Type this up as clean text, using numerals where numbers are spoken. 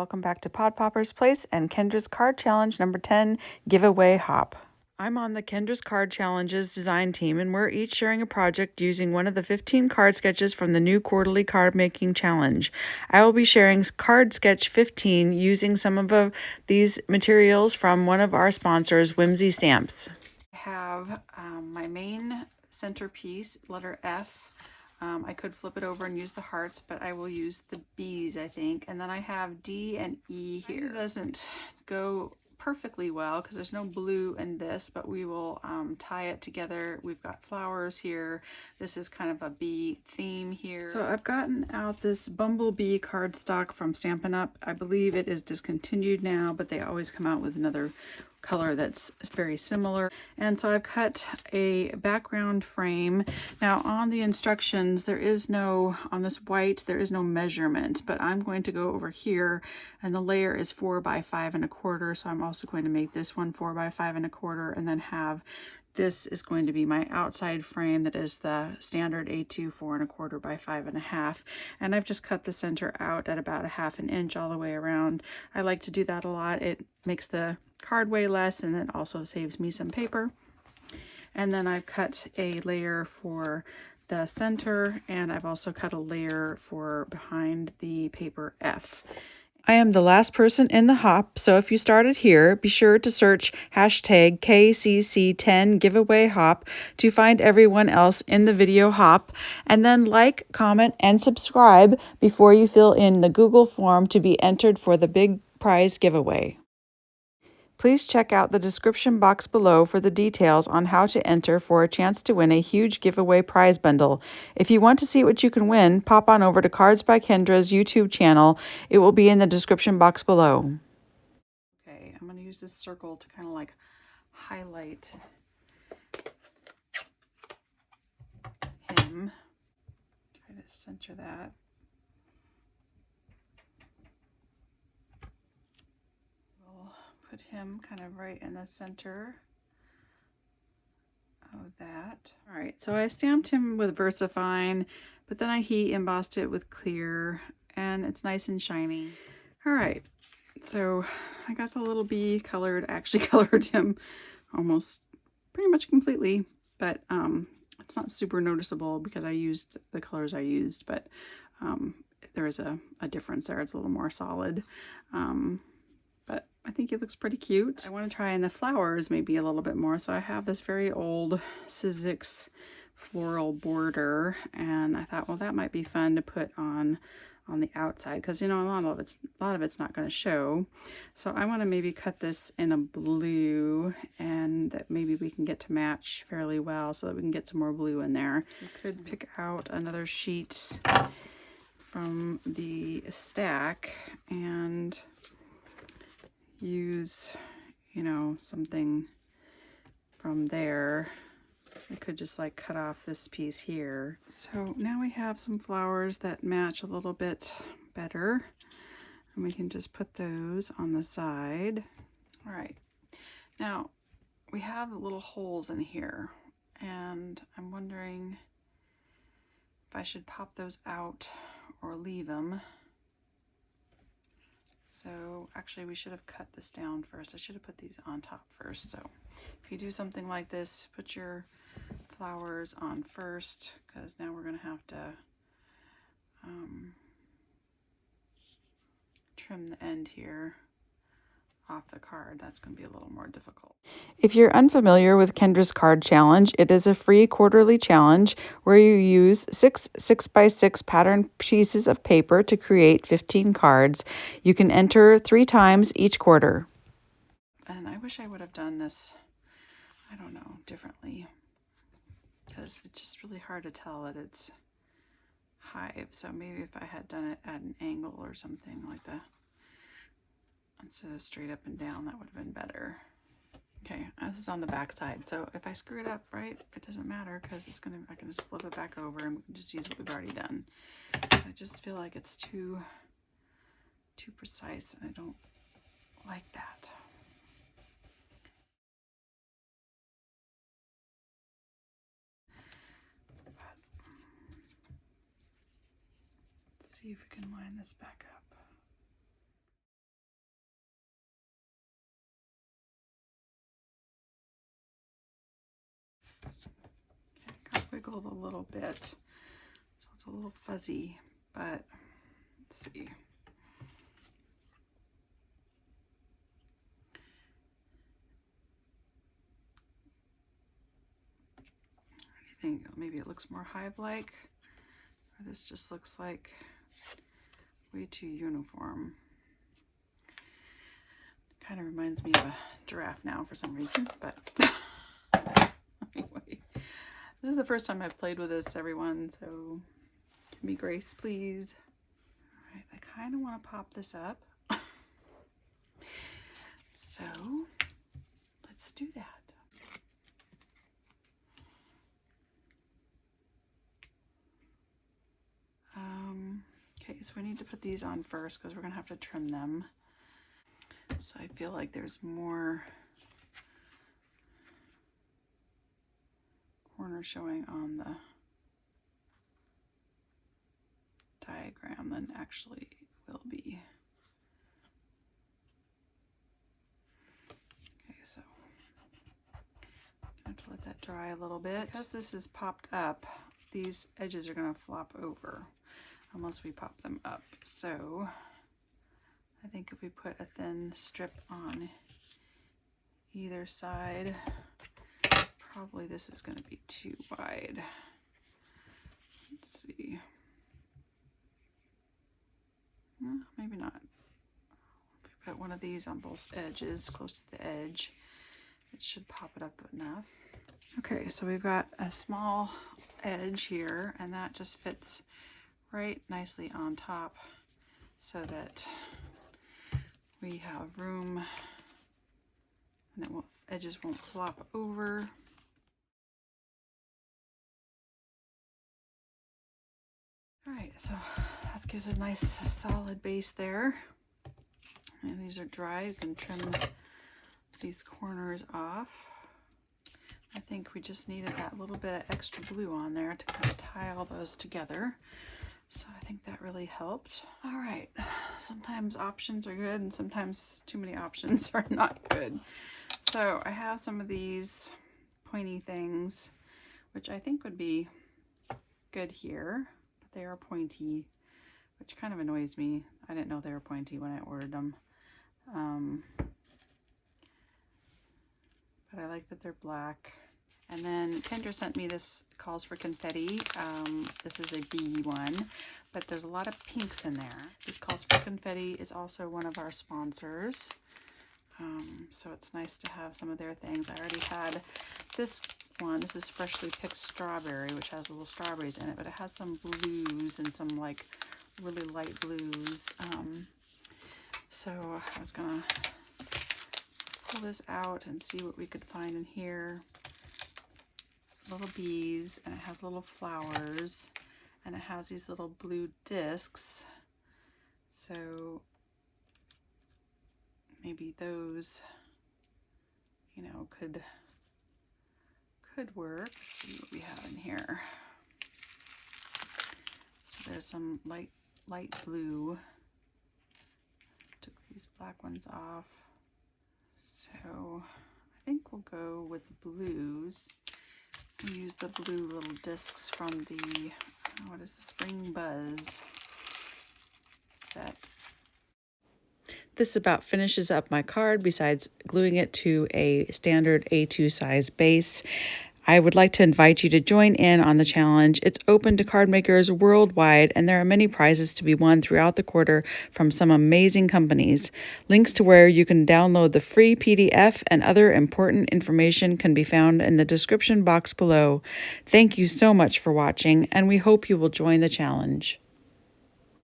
welcome back to Pod Popper's Place and Kendra's Card Challenge number 10, Giveaway Hop. I'm on the Kendra's Card Challenges design team, and we're each sharing a project using one of the 15 card sketches from the new quarterly card making challenge. I will be sharing card sketch 15 using some of these materials from one of our sponsors, Whimsy Stamps. I have my main centerpiece, letter F. I could flip it over and use the hearts, but I will use the B's, I think. And then I have D and E here. It doesn't go perfectly well because there's no blue in this, but we will tie it together. We've got flowers here. This is kind of a bee theme here. So I've gotten out this bumblebee cardstock from Stampin' Up. I believe it is discontinued now, but they always come out with another color that's very similar. And so I've cut a background frame. Now on the instructions, there is no, on this white, there is no measurement, but I'm going to go over here and the layer is 4 by 5 1/4. So I'm also going to make this one 4 by 5 1/4 and then have this is going to be my outside frame that is the standard A2 4 1/4 by 5 1/2. And I've just cut the center out at about 1/2 inch all the way around. I like to do that a lot. It makes the card weigh less and it also saves me some paper. And then I've cut a layer for the center and I've also cut a layer for behind the paper F. I am the last person in the hop, so if you started here, be sure to search hashtag KCC10 giveaway hop to find everyone else in the video hop, and then like, comment, and subscribe before you fill in the Google form to be entered for the big prize giveaway. Please check out the description box below for the details on how to enter for a chance to win a huge giveaway prize bundle. If you want to see what you can win, pop on over to Cards by Kendra's YouTube channel. It will be in the description box below. Okay, I'm going to use this circle to kind of like highlight him. Try to center that. Put him kind of right in the center of that. All right, so I stamped him with VersaFine, but then I heat embossed it with clear, and it's nice and shiny. All right, so I got the little bee colored. I actually colored him almost pretty much completely, but it's not super noticeable because I used the colors I used, but there is a difference there. It's a little more solid. But I think it looks pretty cute. I want to try in the flowers maybe a little bit more. So I have this very old Sizzix floral border, and I thought, well, that might be fun to put on the outside because, you know, a lot of it's not going to show. So I want to maybe cut this in a blue, and that maybe we can get to match fairly well so that we can get some more blue in there. We could pick out another sheet from the stack and use, you know, something from there. I could just like cut off this piece here. So now we have some flowers that match a little bit better, and we can just put those on the side. All right, now we have little holes in here, and I'm wondering if I should pop those out or leave them. So actually we should have cut this down first. I should have put these on top first. So if you do something like this, put your flowers on first, because now we're going to have to trim the end here off the card. That's going to be a little more difficult. If you're unfamiliar with Kendra's Card Challenge, it is a free quarterly challenge where you use 6 6x6 pattern pieces of paper to create 15 cards. You can enter 3 times each quarter. And I wish I would have done this, I don't know, differently, because it's just really hard to tell that it's hive. So maybe if I had done it at an angle or something like that, instead of straight up and down, that would have been better. Okay, this is on the back side, so if I screw it up, right, it doesn't matter because it's gonna, I can just flip it back over and we can just use what we've already done. I just feel like it's too precise, and I don't like that. Let's see if we can line this back up. Got wiggled a little bit, so it's a little fuzzy, but let's see. I think maybe it looks more hive-like, or this just looks like way too uniform. Kind of reminds me of a giraffe now for some reason, but anyway, this is the first time I've played with this, everyone, so give me grace, please. All right, I kind of want to pop this up. So let's do that. Okay, so we need to put these on first because we're gonna have to trim them. So I feel like there's more corner showing on the diagram than actually will be. Okay, so I'm gonna have to let that dry a little bit. Because this is popped up, these edges are gonna flop over unless we pop them up. So I think if we put a thin strip on either side, probably this is going to be too wide. Let's see. Well, maybe not. If we put one of these on both edges, close to the edge, it should pop it up enough. Okay, so we've got a small edge here, and that just fits right nicely on top so that we have room and edges won't flop over. All right, so that gives a nice solid base there. And these are dry. You can trim these corners off. I think we just needed that little bit of extra glue on there to kind of tie all those together. So I think that really helped. All right, sometimes options are good and sometimes too many options are not good. So I have some of these pointy things, which I think would be good here, but they are pointy, which kind of annoys me. I didn't know they were pointy when I ordered them. But I like that they're black. And then Kendra sent me this, calls for confetti. This is a bee one, but there's a lot of pinks in there. This calls for confetti is also one of our sponsors. So it's nice to have some of their things. I already had this one. This is freshly picked strawberry, which has little strawberries in it, but it has some blues and some like really light blues. So I was gonna pull this out and see what we could find in here. Little bees, and it has little flowers, and it has these little blue discs. So maybe those, you know, could work. Let's see what we have in here. So there's some light blue. Took these black ones off. So I think we'll go with the blues. We use the blue little discs from the, what is the Spring Buzz set. This about finishes up my card besides gluing it to a standard A2 size base. I would like to invite you to join in on the challenge. It's open to card makers worldwide, and there are many prizes to be won throughout the quarter from some amazing companies. Links to where you can download the free PDF and other important information can be found in the description box below. Thank you so much for watching, and we hope you will join the challenge.